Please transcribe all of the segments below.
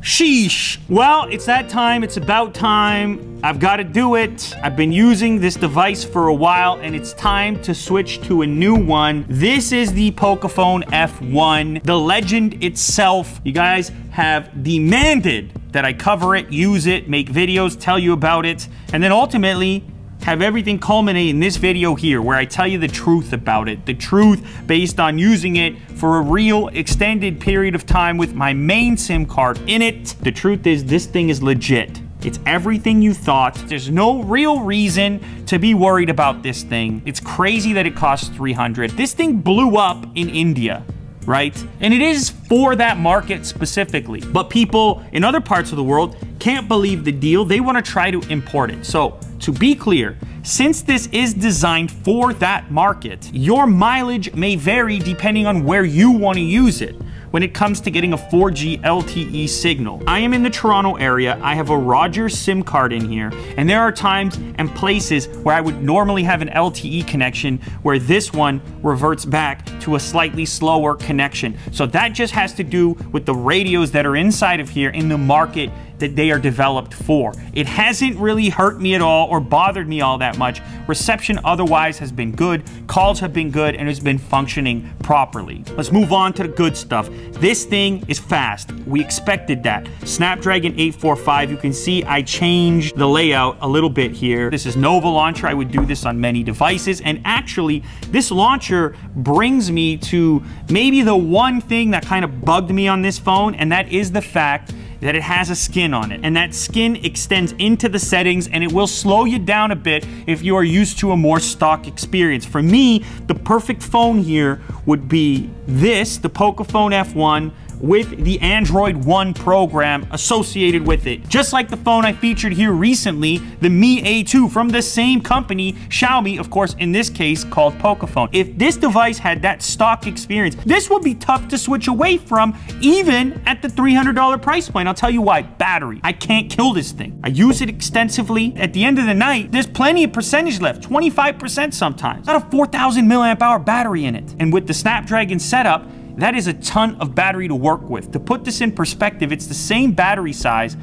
Sheesh. Well, it's that time. It's about time. I've got to do it. I've been using this device for a while, and it's time to switch to a new one. This is the Pocophone F1, the legend itself. You guys have demanded that I cover it, use it, make videos, tell you about it, and then ultimately have everything culminate in this video here where I tell you the truth about it. The truth based on using it for a real extended period of time with my main SIM card in it. The truth is, this thing is legit. It's everything you thought. There's no real reason to be worried about this thing. It's crazy that it costs $300. This thing blew up in India, right? And it is for that market specifically. But people in other parts of the world can't believe the deal. They want to try to import it. So, to be clear, since this is designed for that market, your mileage may vary depending on where you want to use it when it comes to getting a 4G LTE signal. I am in the Toronto area. I have a Rogers SIM card in here, and there are times and places where I would normally have an LTE connection where this one reverts back to a slightly slower connection. So that just has to do with the radios that are inside of here in the market that they are developed for. It hasn't really hurt me at all or bothered me all that much. Reception otherwise has been good, calls have been good, and it's been functioning properly. Let's move on to the good stuff. This thing is fast. We expected that. Snapdragon 845, you can see I changed the layout a little bit here. This is Nova launcher. I would do this on many devices, and actually this launcher brings me to maybe the one thing that kind of bugged me on this phone, and that is the fact that it has a skin on it, and that skin extends into the settings, and it will slow you down a bit if you are used to a more stock experience. For me, the perfect phone here would be this, the Pocophone F1, with the Android One program associated with it. Just like the phone I featured here recently, the Mi A2 from the same company, Xiaomi, of course, in this case, called Pocophone. If this device had that stock experience, this would be tough to switch away from, even at the $300 price point. I'll tell you why. Battery. I can't kill this thing. I use it extensively. At the end of the night, there's plenty of percentage left, 25% sometimes. Got a 4,000 milliamp hour battery in it. And with the Snapdragon setup, that is a ton of battery to work with. To put this in perspective, it's the same battery size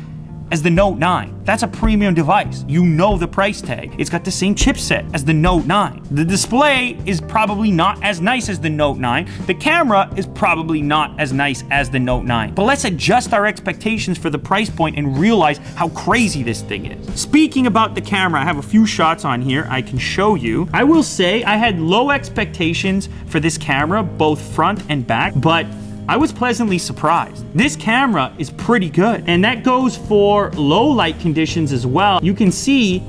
as the Note 9. That's a premium device. You know the price tag. It's got the same chipset as the Note 9. The display is probably not as nice as the Note 9. The camera is probably not as nice as the Note 9. But let's adjust our expectations for the price point and realize how crazy this thing is. Speaking about the camera, I have a few shots on here I can show you. I will say I had low expectations for this camera, both front and back, but I was pleasantly surprised. This camera is pretty good, and that goes for low light conditions as well. You can see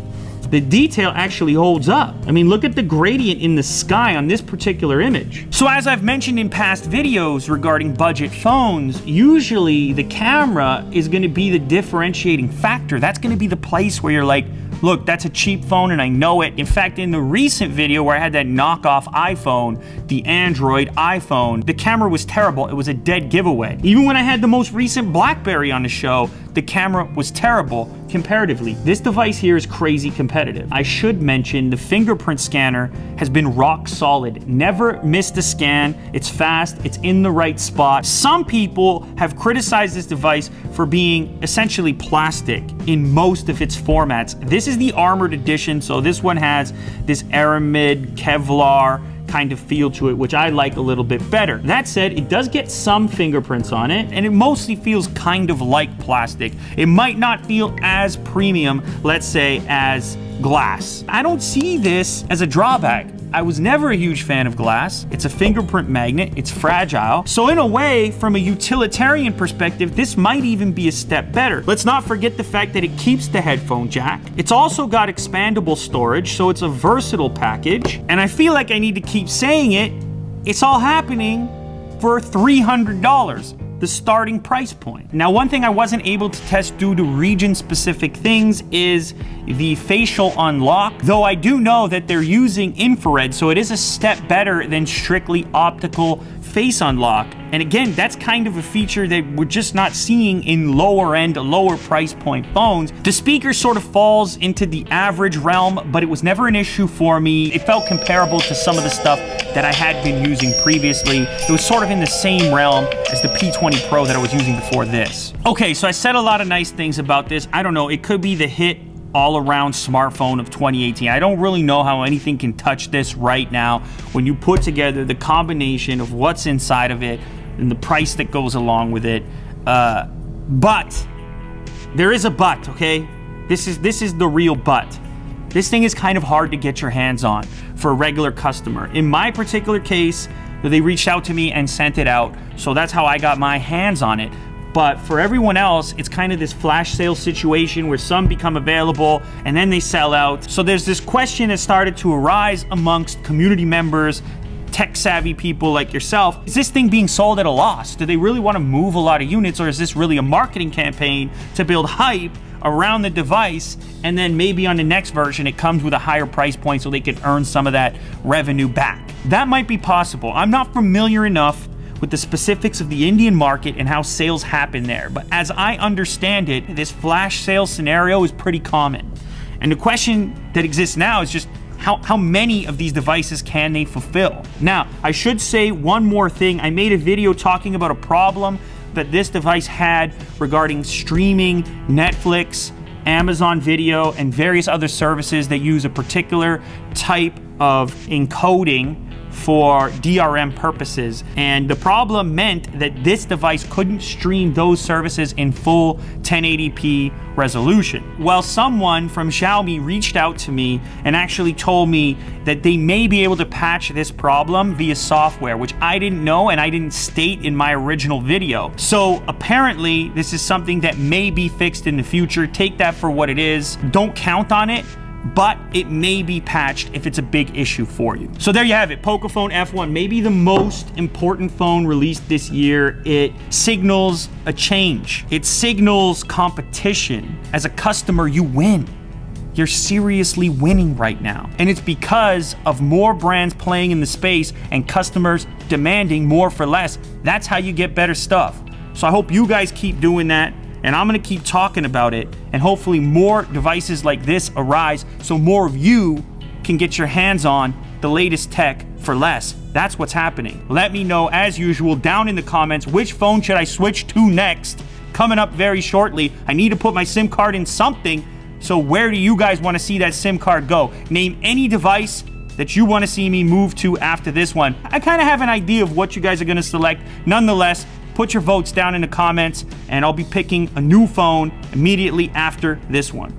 the detail actually holds up. I mean, look at the gradient in the sky on this particular image. So as I've mentioned in past videos regarding budget phones, usually the camera is gonna be the differentiating factor. That's gonna be the place where you're like, look, that's a cheap phone and I know it. In fact, in the recent video where I had that knockoff iPhone, the Android iPhone, the camera was terrible. It was a dead giveaway. Even when I had the most recent BlackBerry on the show, the camera was terrible comparatively. This device here is crazy competitive. I should mention the fingerprint scanner has been rock solid. Never missed a scan. It's fast. It's in the right spot. Some people have criticized this device for being essentially plastic in most of its formats. This is the armored edition, so this one has this aramid Kevlar kind of feel to it, which I like a little bit better. That said, it does get some fingerprints on it, and it mostly feels kind of like plastic. It might not feel as premium, let's say, as glass. I don't see this as a drawback. I was never a huge fan of glass. It's a fingerprint magnet, it's fragile. So in a way, from a utilitarian perspective, this might even be a step better. Let's not forget the fact that it keeps the headphone jack. It's also got expandable storage, so it's a versatile package. And I feel like I need to keep saying it, it's all happening for $300. The starting price point. Now, one thing I wasn't able to test due to region-specific things is the facial unlock, though I do know that they're using infrared, so it is a step better than strictly optical face unlock. And again, that's kind of a feature that we're just not seeing in lower end, lower price point phones. The speaker sort of falls into the average realm, but it was never an issue for me. It felt comparable to some of the stuff that I had been using previously. It was sort of in the same realm as the P20 Pro that I was using before this. Okay, so I said a lot of nice things about this. I don't know, it could be the hit all-around smartphone of 2018. I don't really know how anything can touch this right now when you put together the combination of what's inside of it and the price that goes along with it. But there is a but, okay? This is the real but. This thing is kind of hard to get your hands on for a regular customer. In my particular case, they reached out to me and sent it out, so that's how I got my hands on it. But for everyone else, it's kind of this flash sale situation where some become available and then they sell out. So there's this question that started to arise amongst community members, tech-savvy people like yourself. Is this thing being sold at a loss? Do they really want to move a lot of units, or is this really a marketing campaign to build hype around the device, and then maybe on the next version it comes with a higher price point so they can earn some of that revenue back? That might be possible. I'm not familiar enough with the specifics of the Indian market and how sales happen there, but as I understand it, this flash sale scenario is pretty common. And the question that exists now is just how many of these devices can they fulfill? Now, I should say one more thing. I made a video talking about a problem that this device had regarding streaming Netflix, Amazon Video, and various other services that use a particular type of encoding for DRM purposes. And the problem meant that this device couldn't stream those services in full 1080p resolution. Well, someone from Xiaomi reached out to me and actually told me that they may be able to patch this problem via software, which I didn't know and I didn't state in my original video. So apparently this is something that may be fixed in the future. Take that for what it is. Don't count on it, but it may be patched if it's a big issue for you. So there you have it, Pocophone F1, maybe the most important phone released this year. It signals a change. It signals competition. As a customer, you win. You're seriously winning right now. And it's because of more brands playing in the space and customers demanding more for less. That's how you get better stuff. So I hope you guys keep doing that. And I'm gonna keep talking about it, and hopefully more devices like this arise so more of you can get your hands on the latest tech for less. That's what's happening. Let me know, as usual, down in the comments, which phone should I switch to next? Coming up very shortly. I need to put my SIM card in something, so where do you guys wanna see that SIM card go? Name any device that you wanna see me move to after this one. I kinda have an idea of what you guys are gonna select. Nonetheless, put your votes down in the comments, and I'll be picking a new phone immediately after this one.